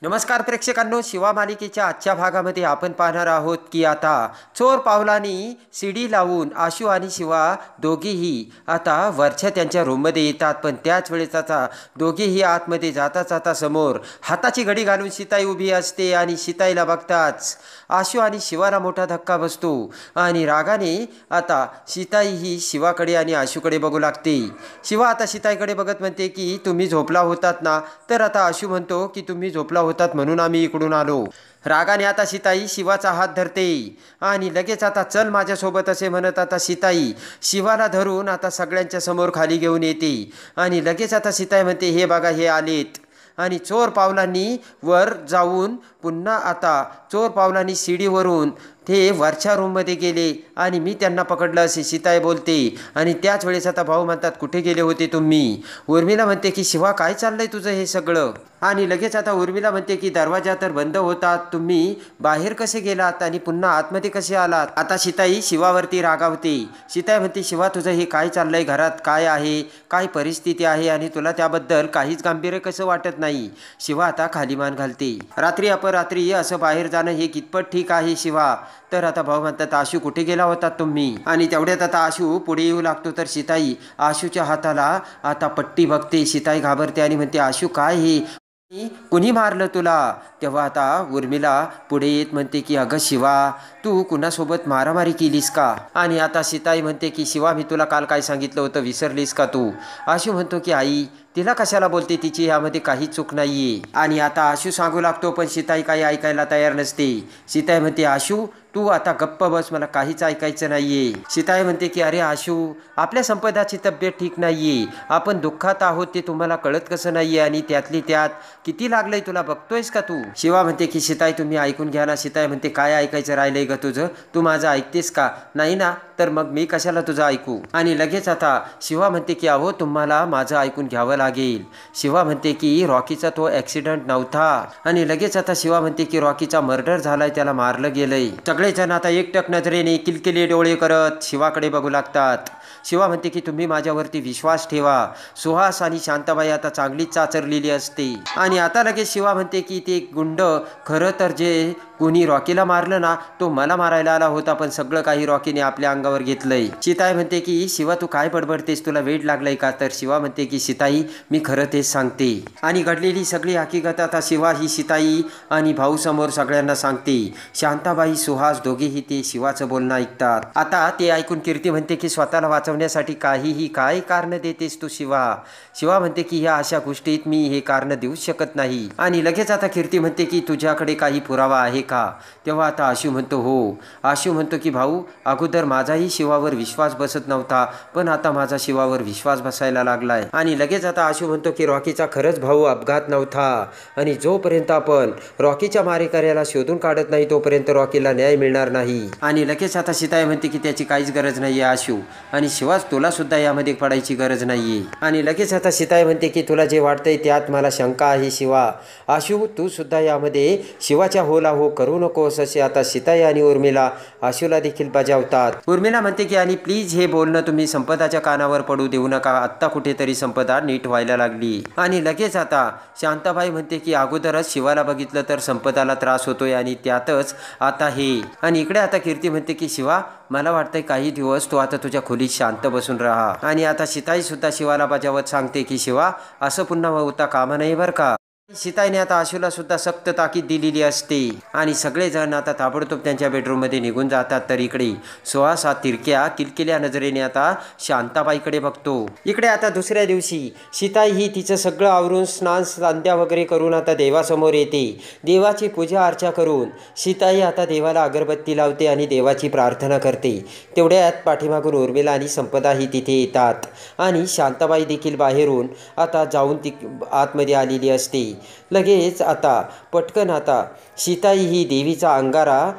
नमस्कार प्रेक्षकांनो, शिवा मालिकेच्या आजच्या भागामध्ये आपण पाहणार आहोत की आता चोर पावलांनी सीडी लावून आशू आणि शिवा दोघेही आता वरच्या त्यांच्या रूममध्ये येतात. पण त्याच वेळेस आता दोघेही आतमध्ये जाता जाता समोर हाताची घडी घालून सीताई उभी असते आणि सीताईला बघताच आशू आणि शिवाला मोठा धक्का बसतो आणि रागाने आता सीताई ही शिवाकडे आणि आशूकडे बघू लागते. शिवा आता सीताईकडे बघत म्हणते की तुम्ही झोपला होतात ना. तर आता आशू म्हणतो की तुम्ही झोपला होतात म्हणून आम्ही इकडून आलो. रागाने आता सीताई शिवाचा हात धरते आणि लगेच आता चल माझ्यासोबत असे म्हणत आता सीताई शिवाला धरून आता सगळ्यांच्या समोर खाली घेऊन येते आणि लगेच आता सीताई म्हणते हे बघा हे आलेत. आणि चोर पावलांनी वर जाऊन पुन्हा आता चोर पावलांनी सीडीवरून ते वरच्या रूममध्ये गेले आणि मी त्यांना पकडलं असे सीताई बोलते. आणि त्याच वेळेस आता भाऊ म्हणतात कुठे गेले होते तुम्ही. उर्मिला म्हणते की शिवा काय चाललंय तुझं हे सगळं. आणि लगेच आता उर्मिला म्हणते की दरवाजा तर बंद होतात, तुम्ही बाहेर कसे गेलात आणि पुन्हा आतमध्ये कसे आलात. आता सीताई शिवावरती रागावते. सीताई म्हणते शिवा तुझं हे काय चाललंय, घरात काय आहे, काय परिस्थिती आहे आणि तुला त्याबद्दल काहीच गांभीर्य कसं वाटत नाही. शिवा आता खाली मान घालते. रात्री अपरात्री असं बाहेर जाणं हे कितपत ठीक आहे शिवा. तर आता भाऊ म्हणतात आशू कुठे गेला होता तुम्ही. आणि तेवढ्यात आता आशू पुढे येऊ लागतो. तर सीताई आशूच्या हाताला आता पट्टी बघते. सीताई घाबरते आणि म्हणते आशू काय हे, कुणी मारलं तुला. तेव्हा आता उर्मिला पुढे येत म्हणते की अगं शिवा तू कुणासोबत मारामारी केलीस का. आणि आता सीताई म्हणते की शिवा मी तुला काल काय सांगितलं होतं विसरलीस का तू. आशू म्हणतो की आई तिला कशाला बोलते, तिची यामध्ये काही चूक नाहीये. आणि आता आशू सांगू लागतो पण सीताई काही ऐकायला तयार नसते. सीताई म्हणते आशू तू आता गप्प बस, मला काहीच ऐकायचं नाहीये. सीताई म्हणते की अरे आशू आपल्या संपदाची तब्येत ठीक नाहीये, आपण दुःखात आहोत ते तुम्हाला कळत कसं नाहीये आणि त्यातली त्यात किती लागलंय तुला बघतोयस का तू. शिवा म्हणते की सीताई तुम्ही ऐकून घ्या ना. सीताई म्हणते काय ऐकायचं राहिलंय ग तुझं, तू माझं ऐकतेस का. नाही ना, तर मग मी कशाला तुझं ऐकू. आणि लगेच आता शिवा म्हणते की अहो तुम्हाला माझं ऐकून घ्यावं लागेल. शिवा म्हणते की रॉकीचा तो ॲक्सिडेंट नव्हता. आणि लगेच आता शिवा म्हणते की रॉकीचा मर्डर झालाय, त्याला मारलं गेलंय. सगळेजण आता एकटक नजरेने किलकिले डोळे करत शिवाकडे बघू लागतात. शिवा म्हणते की तुम्ही माझ्यावरती विश्वास ठेवा, सुहास आणि शांताबाई आता चांगलीच चाचरलेली असते. आणि आता लगेच शिवा म्हणते की ते गुंड खरं तर जे कोणी रॉकीला मारलं ना तो मला मारायला आला होता, पण सगळं काही रॉकीने आपल्या अंगावर घेतलंय. सीताई म्हणते की शिवा तू काय बडबडतेस, तुला वेड लागलंय का. तर शिवा म्हणते की सीताई मी खरं तेच सांगते. आणि घडलेली सगळी हकीकत आता शिवा ही सीताई आणि भाऊ समोर सगळ्यांना सांगते. शांताबाई सुहास दोघेही ते शिवाचं बोलणं ऐकतात. आता ते ऐकून कीर्ती म्हणते की स्वतःला वाचवण्यासाठी काहीही काय कारण देतेस तू शिवा. शिवा म्हणते की ह्या अशा गोष्टीत मी हे कारण देऊच शकत नाही. आणि लगेच आता कीर्ती म्हणते की तुझ्याकडे काही पुरावा आहे का. तेव्हा आता आशू म्हणतो हो. आशू म्हणतो की भाऊ अगोदर माझाही शिवावर विश्वास बसत नव्हता, पण आता माझा शिवावर विश्वास बसायला लागलाय. आणि लगेच आता आशू म्हणतो की रॉकीचा खरंच भाऊ अपघात नव्हता आणि जोपर्यंत आपण रॉकीच्या मारेकऱ्याला शोधून काढत नाही तोपर्यंत रॉकीला न्याय मिळणार नाही. आणि लगेच आता सीताई म्हणते की त्याची काहीच गरज नाहीये आशू, आणि शिवाच तुला सुद्धा यामध्ये पडायची गरज नाहीये. आणि लगेच आता सीताई म्हणते की तुला जे वाटतंय त्यात मला शंका आहे शिवा. आशू तू सुद्धा यामध्ये शिवाच्या होला हो करू नकोस असे आता सीताई आणि उर्मिला आशूला देखील बजावतात. उर्मिला म्हणते की आणि प्लीज हे बोलणं तुम्ही संपदाच्या कानावर पडू देऊ नका, आत्ता कुठेतरी संपदा नीट व्हायला लागली. आणि लगेच आता शांताबाई म्हणते की अगोदरच शिवाला बघितलं तर संपदाला त्रास होतोय आणि त्यातच आता हे. आणि इकडे आता कीर्ती म्हणते की शिवा मला वाटतंय काही दिवस तू आता तुझ्या खोलीत शांत बसून राहा. आणि आता सीताई सुद्धा शिवाला बजावत सांगते की शिवा असं पुन्हा होता कामा नाही बरं का. सीताईने आता आशूला सुद्धा सक्त ताकीद दिलेली असते. आणि सगळेजण आता ताबडतोब त्यांच्या बेडरूममध्ये निघून जातात. तर इकडे सुहास हा तिरक्या किलकिल्या नजरेने आता शांताबाईकडे बघतो. इकडे आता दुसऱ्या दिवशी सीताई ही तिचं सगळं आवरून स्नान संध्या वगैरे करून आता देवासमोर येते. देवाची पूजा अर्चा करून सीताई आता देवाला अगरबत्ती लावते आणि देवाची प्रार्थना करते. तेवढ्यात पाठीमागून उर्मिला आणि संपदा ही तिथे येतात आणि शांताबाई देखील बाहेरून आता जाऊन ती आतमध्ये आलेली असते. लगेच आता पटकन आता सीताई ही देवीचा अंगारा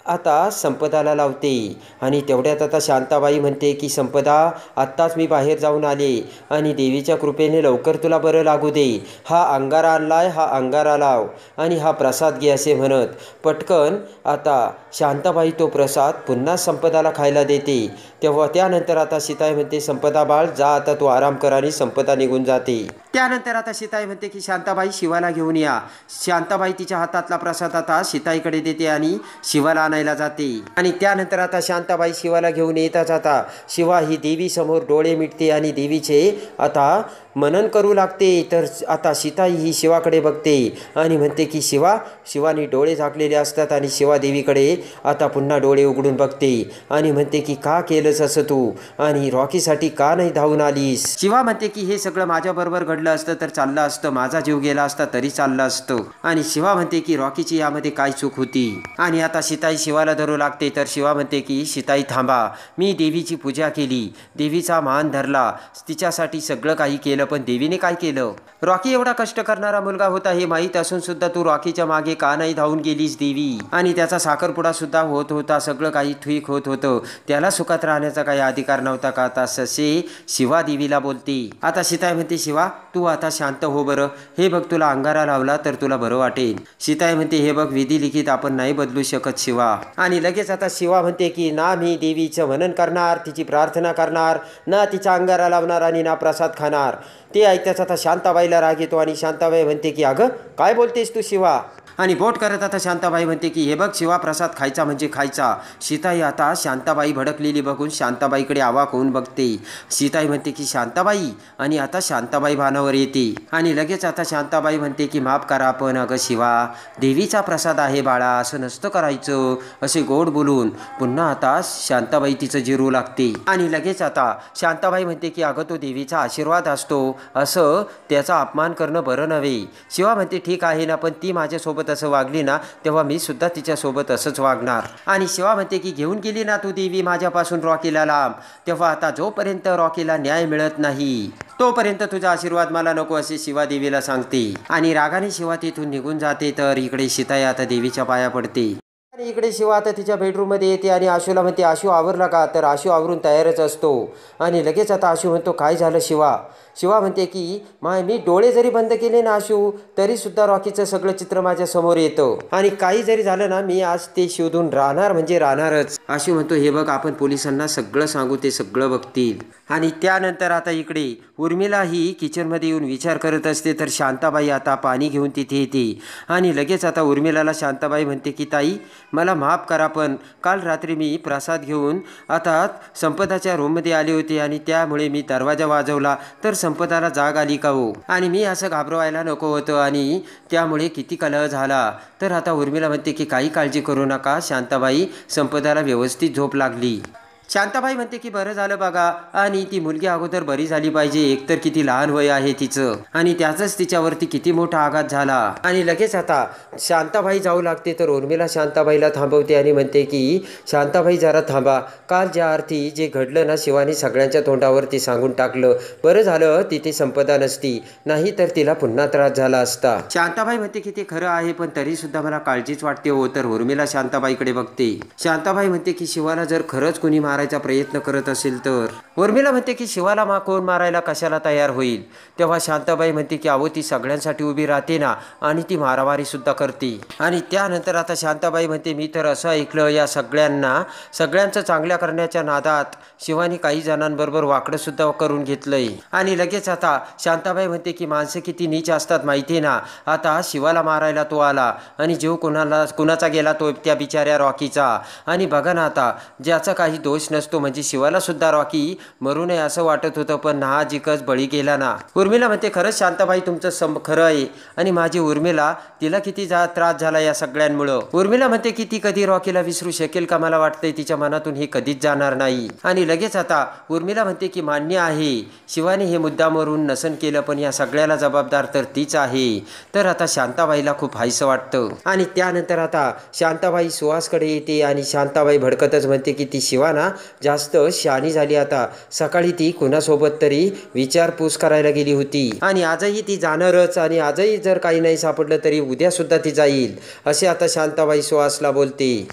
आता संपदाला लावते. आणि तेवढ्यात आता शांताबाई म्हणते की संपदा आत्ताच मी बाहेर जाऊन आले आणि देवीच्या कृपेने लवकर तुला बरं लागू दे. हा अंगारा आणलाय, हा अंगारा लाव आणि हा प्रसाद घे असे म्हणत पटकन आता शांताबाई तो प्रसाद पुन्हा संपदाला खायला देते. तेव्हा त्यानंतर आता सीताई म्हणते संपदा बाळ जा आता तू आराम कर आणि संपदा निघून जाते. त्यानंतर आता सीताई म्हणते की शांताबाई शिवाला घेऊन या. शांताबाई तिच्या हातातला प्रसाद आता सीताईकडे देते आणि शिवाला आणायला जाते. आणि त्यानंतर आता शांताबाई शिवाला घेऊन येताच आता शिवा ही देवी समोर डोळे मिटते आणि देवीचे आता मनन करू लागते. तर आता सीताई ही शिवाकडे बघते आणि म्हणते की शिवाने डोळे झाकलेले असतात आणि शिवा देवीकडे आता पुन्हा डोळे उघडून बघते आणि म्हणते की का केलंस असं तू आणि रॉकीसाठी का नाही धावून आलीस. शिवा म्हणते की हे सगळं माझ्याबरोबर घडलं असतं तर चाललं असतं, माझा जीव गेला असता तरी चाललं असतं. आणि शिवा म्हणते की रॉकीची यामध्ये काय चूक होती. आणि आता सीताई शिवाला धरू लागते. तर शिवा म्हणते की सीताई थांबा, मी देवीची पूजा केली, देवीचा मान धरला, तिच्यासाठी सगळं काही केलं, पण देवीने काय केलं. रॉकी एवढा कष्ट करणारा मुलगा होता हे माहीत असून सुद्धा तू रॉकीच्या मागे का नाही धावून गेलीस देवी. आणि त्याचा साखरपुडा सुद्धा होत होता, सगळं काही ठीक होत होतं, त्याला सुखात राहण्याचा काही अधिकार नव्हता का. आता ससे शिवा देवीला बोलते. आता सीताई म्हणते शिवा तू आता शांत हो बरं, हे बघ तुला अंगारा लावला तर तुला बरं वाटेल. सीताई म्हणते हे बघ विधी लिखित आपण नाही बदलू शकत शिवा. आणि लगेच आता शिवा म्हणते की ना मी देवीचं मनन करणार, तिची प्रार्थना करणार, ना तिचा अंगारा लावणार आणि ना प्रसाद खाणार. ते ऐकताच आता शांताबाईला राग येतो आणि शांताबाई म्हणते की अगं काय बोलतेस तू शिवा. आणि बोट करत आता शांताबाई म्हणते की हे बघ शिवा प्रसाद खायचा म्हणजे खायचा. सीताई आता शांताबाई भडकलेली बघून शांताबाईकडे आवाक होऊन बघते. सीताई म्हणते की शांताबाई, आणि आता शांताबाई भानावर येते. आणि लगेच आता शांताबाई म्हणते की माफ करा पण अगं शिवा देवीचा प्रसाद आहे बाळा, असं नसतं करायचं, असे गोड बोलून पुन्हा आता शांताबाई तिचं जिरू लागते. आणि लगेच आता शांताबाई म्हणते की अगं तो देवीचा आशीर्वाद असतो, असं त्याचा अपमान करणं बरं नव्हे. शिवा म्हणते ठीक आहे ना, पण ती माझ्यासोबत असं वागली ना तेव्हा मी सुद्धा तिच्यासोबत असंच वागणार. आणि शिवा म्हणते की घेऊन गेली ना तू देवी माझ्यापासून रॉकीला लांब, तेव्हा आता जोपर्यंत रॉकीला न्याय मिळत नाही तोपर्यंत तुझा आशीर्वाद मला नको, असे शिवा देवीला सांगते. आणि रागाने शिवा तिथून निघून जाते. तर इकडे सीताई आता देवीच्या पाया पडते. आणि इकडे शिवा आता तिच्या बेडरूममध्ये येते आणि आशूला म्हणते आशू आवरला का. तर आशू आवरून तयारच असतो. आणि लगेच आता आशू म्हणतो काय झालं शिवा. शिवा म्हणते की मी डोळे जरी बंद केले ना आशू तरी सुद्धा रॉकीचं सगळं चित्र माझ्या समोर येतं, आणि काही जरी झालं ना मी आज ते शोधून राहणार म्हणजे राहणारच. आशू म्हणतो हे बघ आपण पोलिसांना सगळं सांगू, ते सगळं बघतील. आणि त्यानंतर आता इकडे उर्मिला ही किचनमध्ये येऊन विचार करत असते. तर शांताबाई आता पाणी घेऊन तिथे येते. आणि लगेच आता उर्मिलाला शांताबाई म्हणते की ताई मला माफ करा, पण काल रात्री मी प्रसाद घेऊन आता संपदाच्या रूममध्ये आले होते आणि त्यामुळे मी दरवाजा वाजवला तर संपदाला जाग आली का हो, आणि मी असं घाबरवायला नको होतं आणि त्यामुळे किती कलह झाला. तर आता उर्मिला म्हणते की काही काळजी करू नका शांताबाई, संपदाला व्यवस्थित झोप लागली. शांताबाई म्हणते की बरं झालं बघा, आणि ती मुलगी अगोदर बरी झाली पाहिजे, एकतर किती लहान वय आहे तिचं आणि त्याचाच तिच्यावरती किती मोठा आघात झाला. आणि लगेच आता शांताबाई जाऊ लागते. तर उर्मिला शांताबाईला थांबवते आणि म्हणते की शांताबाई जरा थांबा, काल ज्या अर्थी जे घडलं ना शिवानी सगळ्यांच्या तोंडावरती सांगून टाकलं, बरं झालं तिथे संपदा नसती, नाही तर तिला पुन्हा त्रास झाला असता. शांताबाई म्हणते की ते खरं आहे, पण तरी सुद्धा मला काळजीच वाटते हो. तर उर्मिला शांताबाईकडे बघते. शांताबाई म्हणते की शिवाला जर खरंच कोणी मारायचा प्रयत्न करत असेल तर. उर्मिला म्हणते की शिवाला कोण मारायला कशाला तयार होईल. तेव्हा शांताबाई म्हणते की अहो ती सगळ्यांसाठी उभी राहते ना, आणि ती मारामारी सुद्धा करते. आणि त्यानंतर आता शांताबाई म्हणते मी तर असं ऐकलं या सगळ्यांचं चांगल्या करण्याच्या नादात शिवानी काही जणांबरोबर वाकडं सुद्धा करून घेतलंय. आणि लगेच आता शांताबाई म्हणते की माणसं किती नीच असतात माहिती ना, आता शिवाला मारायला तो आला आणि जीव कुणाचा गेला तो त्या बिचाऱ्या रॉकीचा. आणि बघा ना आता ज्याचा काही दोष नसतो, म्हणजे शिवाला सुद्धा रॉकी मरू नये असं वाटत होतं, पण नाहजिकच बळी गेला ना. उर्मिला म्हणते खरंच शांताबाई तुमचं खरं आहे, आणि माझी उर्मिला तिला किती त्रास झाला या सगळ्यांमुळं. उर्मिला म्हणते की ती कधी रॉकीला विसरू शकेल का, मला वाटतंय तिच्या मनातून हे कधीच जाणार नाही. आणि लगेच आता उर्मिला म्हणते की मान्य आहे शिवानी हे मुद्दामवरून नसन केलं, पण या सगळ्याला जबाबदार तर तीच आहे. तर आता शांताबाईला खूप हायसं वाटतं. आणि त्यानंतर आता शांताबाई सुहासकडे येते आणि शांताबाई भडकतच म्हणते की ती शिवाना जास्त शहाणी झाली. आता सकाळी ती कुणासोबत तरी विचारपूस करायला गेली होती आणि आजही ती जाणारच, आणि आजही जर काही नाही सापडलं तरी उद्या सुद्धा ती जाईल, असे आता शांताबाई सुहासला बोलते.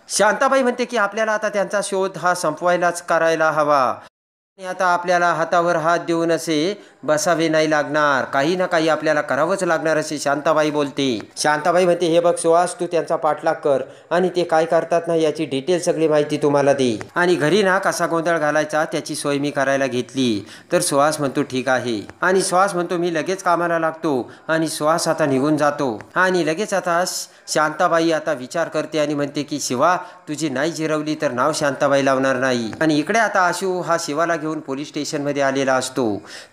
शांताबाई म्हणते की आपल्याला आता त्यांचा शोध हा संपवायलाच करायला हवा. आणि आता आपल्याला हातावर हात देऊन असे बसावे नाही लागणार, काही ना काही आपल्याला करावंच लागणार असे शांताबाई बोलते. शांताबाई म्हणते, हे बघ सुहास, तू त्यांचा पाठलाग कर आणि ते काय करतात ना याची डिटेल सगळी माहिती तुम्हाला दे. आणि घरी ना कसा गोंधळ घालायचा त्याची सोय मी करायला घेतली. तर सुहास म्हणतो ठीक आहे. आणि सुहास म्हणतो मी लगेच कामाला लागतो. आणि सुहास आता निघून जातो. आणि लगेच आता शांताबाई आता विचार करते आणि म्हणते की शिवा, तुझी नाही जिरवली तर नाव शांताबाई लावणार नाही. आणि इकडे आता आशू हा शिवाला घेऊन पोलीस स्टेशनमध्ये आलेला असतो.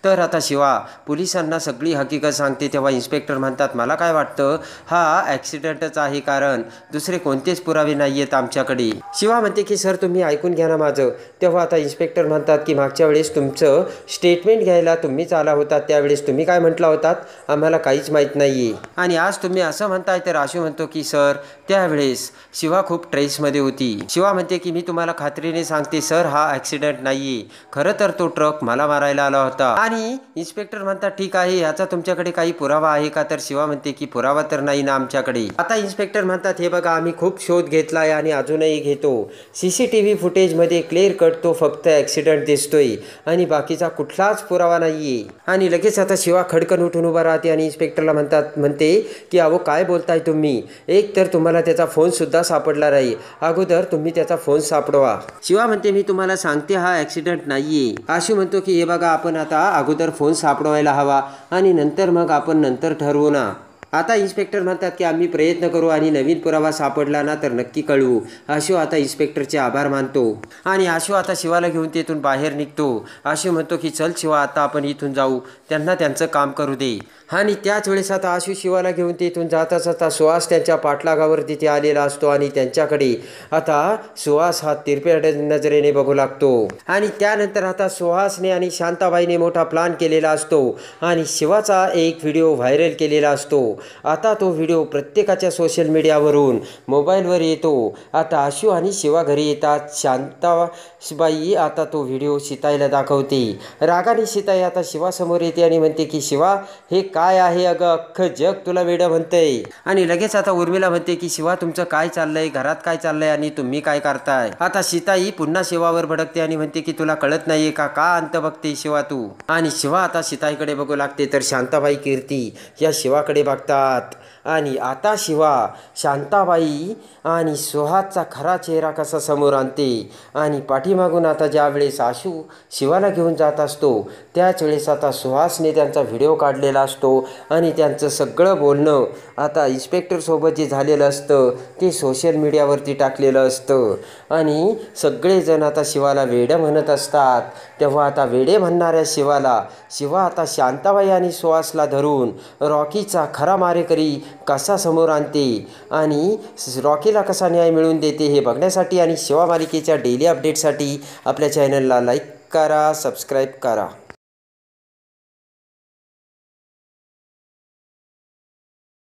तर आता शिवा पोलिसांना सगळी हकीकत सांगते. तेव्हा इन्स्पेक्टर म्हणतात, मला काय वाटतं हा ॲक्सिडेंटच आहे, कारण दुसरे कोणतेच पुरावे नाही आहेत आमच्याकडे. शिवा म्हणते की सर तुम्ही ऐकून घ्या ना माझं. तेव्हा आता इन्स्पेक्टर म्हणतात की मागच्या वेळेस तुमचं स्टेटमेंट घ्यायला तुम्हीच आला होता, त्यावेळेस तुम्ही काय म्हटला होतात, आम्हाला काहीच माहीत नाही आहे. आणि आज तुम्ही असं म्हणताय. तर आशू म्हणतो की सर त्यावेळेस शिवा खूप ट्रेसमध्ये होती. शिवा म्हणते की मी तुम्हाला खात्रीने सांगते सर, हा ॲक्सिडेंट नाही आहे, खरं तर तो ट्रक मला मारायला आला होता. आणि इन्स्पेक्टर म्हणतात ठीक आहे, याचा तुमच्याकडे काही पुरावा आहे का. तर शिवा म्हणते की पुरावा तर नाही ना आमच्याकडे. आता इन्स्पेक्टर म्हणतात, हे बघा आम्ही खूप शोध घेतलाय आणि अजूनही घेतो. CCTV फुटेजमध्ये क्लिअर कट तो फक्त ॲक्सिडेंट दिसतोय आणि बाकीचा कुठलाच पुरावा नाहीये. आणि लगेच आता शिवा खडकन उठून उभा राहते आणि इन्स्पेक्टरला म्हणते की अहो काय बोलताय तुम्ही, एक तर तुम्हाला त्याचा फोन सुद्धा सापडला नाही, अगोदर तुम्ही त्याचा फोन सापडवा. शिवा म्हणते मी तुम्हाला सांगते हा ॲक्सिडेंट नाहीये. आशू म्हणतो की हे बघा आपण आता अगोदर फोन सापडवायला हवा आणि नंतर मग आपण नंतर ठरवू ना. आता इन्स्पेक्टर म्हणतात की आम्ही प्रयत्न करू आणि नवीन पुरावा सापडला ना तर नक्की कळवू. आशू आता इन्स्पेक्टरचे आभार मानतो आणि आशू आता शिवाला घेऊन तिथून बाहेर निघतो. आशू म्हणतो की चल शिवा आता आपण इथून जाऊ, त्यांना त्यांचं काम करू दे. आणि त्याच वेळेस आता आशू शिवाला घेऊन तिथून जाताच आता सुहास त्यांच्या पाठलागावर तिथे आलेला असतो आणि त्यांच्याकडे आता सुहास हा तिरप्या नजरेने बघू लागतो. आणि त्यानंतर आता सुहासने आणि शांताबाईने मोठा प्लॅन केलेला असतो आणि शिवाचा एक व्हिडिओ व्हायरल केलेला असतो. आता तो व्हिडिओ प्रत्येकाच्या सोशल मीडियावरून मोबाईलवर येतो. आता आशू आणि शिवा घरी येतात. शांताबाई आता तो व्हिडिओ सीताईला दाखवते. रागाने सीताई आता शिवासमोर येते आणि म्हणते की शिवा, हे काय आहे, अगं अख्खं जग तुला वेडं म्हणतंय. आणि लगेच आता उर्मिला म्हणते की शिवा तुमचं काय चाललंय, घरात काय चाललंय आणि तुम्ही काय करताय. आता सीताई पुन्हा शिवावर भडकते आणि म्हणते की तुला कळत नाहीये का अंत बघते शिवा तू. आणि शिवा आता सीताईकडे बघू लागते. तर शांताबाई कीर्ती या शिवाकडे बघतात आणि आता शिवा शांताबाई आणि सुहासचा खरा चेहरा कसा समोर आणते. आणि पाठीमागून आता ज्या वेळेस आशू शिवाला घेऊन जात असतो त्याच वेळेस आता सुहासने त्यांचा व्हिडिओ काढलेला असतो आणि त्यांचं सगळं बोलणं आता इन्स्पेक्टरसोबत जे झालेलं असतं ते सोशल मीडियावरती टाकलेलं असतं. आणि सगळेजण आता शिवाला वेडं म्हणत असतात. तेव्हा आता वेडे म्हणणाऱ्या शिवा आता शांताबाई आणि सुहासला धरून रॉकीचा खरा मारेकरी कसा समोर आणते आणि रॉकीला कसा न्याय मिळवून देते हे बघण्यासाठी आणि शिवा मालिकेच्या डेली अपडेटसाठी आपल्या चॅनलला लाईक करा, सबस्क्राईब करा.